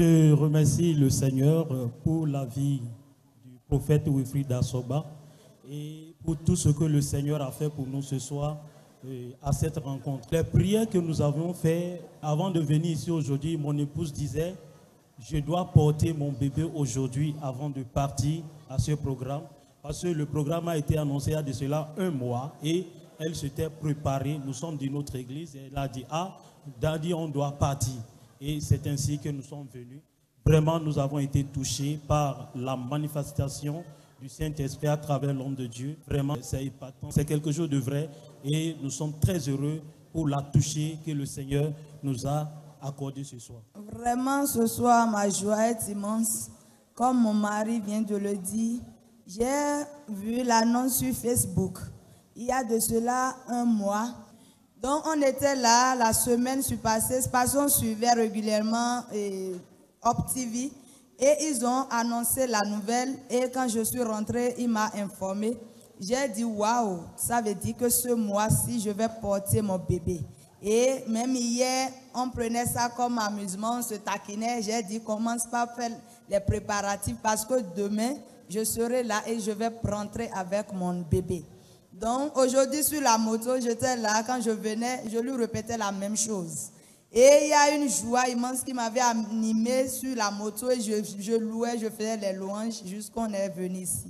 Je remercie le Seigneur pour la vie du prophète Wilfried Asoba et pour tout ce que le Seigneur a fait pour nous ce soir à cette rencontre. Les prières que nous avons faites avant de venir ici aujourd'hui, mon épouse disait « Je dois porter mon bébé aujourd'hui avant de partir à ce programme » parce que le programme a été annoncé il y a de cela 1 mois et elle s'était préparée. Nous sommes de notre église et elle a dit « Ah, Daddy, on doit partir ». Et c'est ainsi que nous sommes venus. Vraiment, nous avons été touchés par la manifestation du Saint-Esprit à travers l'homme de Dieu. Vraiment, c'est épatant. C'est quelque chose de vrai. Et nous sommes très heureux pour la toucher que le Seigneur nous a accordée ce soir. Vraiment, ce soir, ma joie est immense. Comme mon mari vient de le dire, j'ai vu l'annonce sur Facebook. Il y a de cela 1 mois. Donc, on était là, la semaine passée, parce qu'on suivait régulièrement OpTV et ils ont annoncé la nouvelle. Et quand je suis rentrée, il m'a informé. J'ai dit, waouh, ça veut dire que ce mois-ci, je vais porter mon bébé. Et même hier, on prenait ça comme amusement, on se taquinait. J'ai dit, commence par faire les préparatifs parce que demain, je serai là et je vais rentrer avec mon bébé. Donc, aujourd'hui, sur la moto, j'étais là. Quand je venais, je lui répétais la même chose. Et il y a une joie immense qui m'avait animé sur la moto et je louais, je faisais les louanges jusqu'on est venu ici.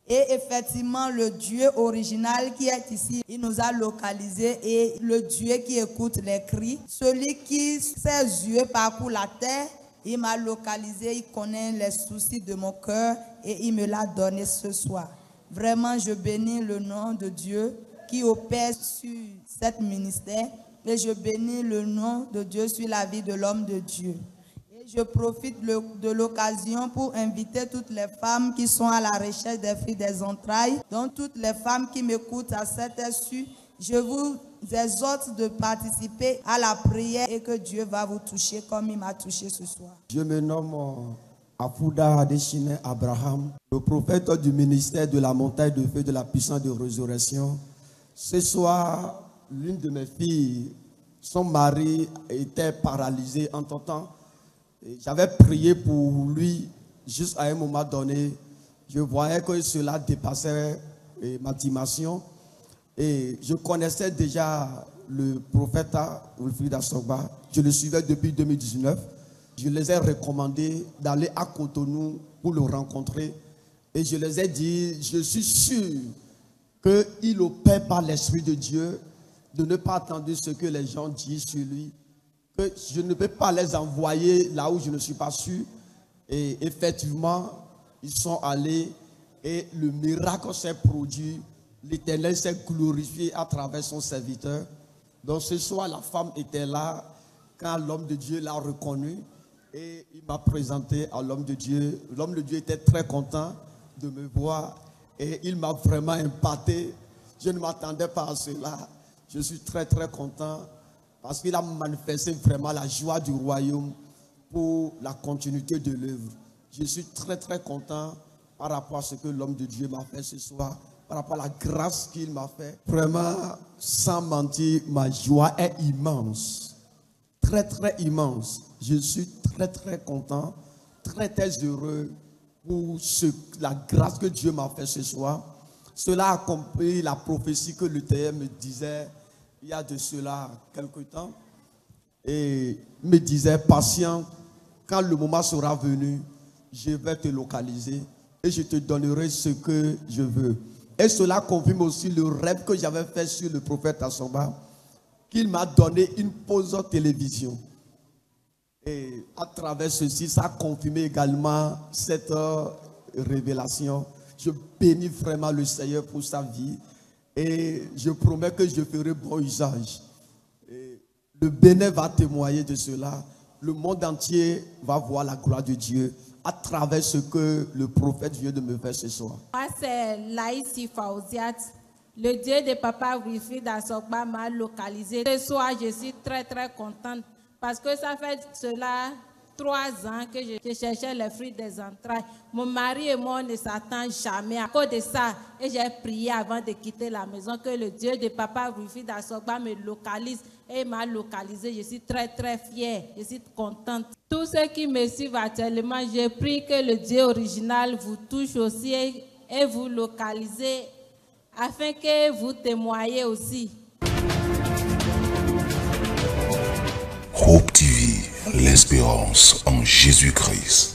Et effectivement, le Dieu original qui est ici, il nous a localisés et le Dieu qui écoute les cris, celui qui, ses yeux parcourent la terre, il m'a localisé, il connaît les soucis de mon cœur et il me l'a donné ce soir. Vraiment, je bénis le nom de Dieu qui opère sur cet ministère et je bénis le nom de Dieu sur la vie de l'homme de Dieu. Et je profite de l'occasion pour inviter toutes les femmes qui sont à la recherche des fruits des entrailles, donc toutes les femmes qui m'écoutent à cette issue, je vous exhorte de participer à la prière et que Dieu va vous toucher comme il m'a touché ce soir. Je me nomme Afouda Adeshine Abraham, le prophète du ministère de la montagne de feu de la puissance de résurrection. Ce soir, l'une de mes filles, son mari était paralysé en temps. J'avais prié pour lui, juste à un moment donné, je voyais que cela dépassait ma dimension. Et je connaissais déjà le prophète Wilfried Asoba. Je le suivais depuis 2019. Je les ai recommandés d'aller à Cotonou pour le rencontrer. Et je les ai dit, je suis sûr qu'il opère par l'Esprit de Dieu, de ne pas attendre ce que les gens disent sur lui. Que je ne peux pas les envoyer là où je ne suis pas sûr. Et effectivement, ils sont allés et le miracle s'est produit. L'Éternel s'est glorifié à travers son serviteur. Donc ce soir, la femme était là quand l'homme de Dieu l'a reconnu. Et il m'a présenté à l'homme de Dieu. L'homme de Dieu était très content de me voir. Et il m'a vraiment impacté. Je ne m'attendais pas à cela. Je suis très très content parce qu'il a manifesté vraiment la joie du royaume pour la continuité de l'œuvre. Je suis très très content par rapport à ce que l'homme de Dieu m'a fait ce soir, par rapport à la grâce qu'il m'a fait. Vraiment, sans mentir, ma joie est immense. Très très immense. Je suis très très content, très très heureux pour la grâce que Dieu m'a fait ce soir. Cela a accompli la prophétie que l'Éternel me disait il y a de cela quelque temps. Et me disait, patient, quand le moment sera venu, je vais te localiser et je te donnerai ce que je veux. Et cela confirme aussi le rêve que j'avais fait sur le prophète Asoba, qu'il m'a donné une pause télévision. Et à travers ceci, ça a confirmé également cette révélation. Je bénis vraiment le Seigneur pour sa vie et je promets que je ferai bon usage. Et le Bénin va témoigner de cela. Le monde entier va voir la gloire de Dieu à travers ce que le prophète vient de me faire ce soir. Moi, c'est Laïsi Fauziat. Le Dieu de Papa Wilfried Asoba m'a localisé. Ce soir, je suis très très contente parce que ça fait cela 3 ans que je cherchais les fruits des entrailles. Mon mari et moi ne s'attendent jamais. À cause de ça, et j'ai prié avant de quitter la maison que le Dieu de Papa Wilfrid Asogba me localise. Et il m'a localisé. Je suis très très fière. Je suis contente. Tous ceux qui me suivent actuellement, je prie que le Dieu original vous touche aussi et vous localisez afin que vous témoignez aussi. Hope TV, l'espérance en Jésus-Christ.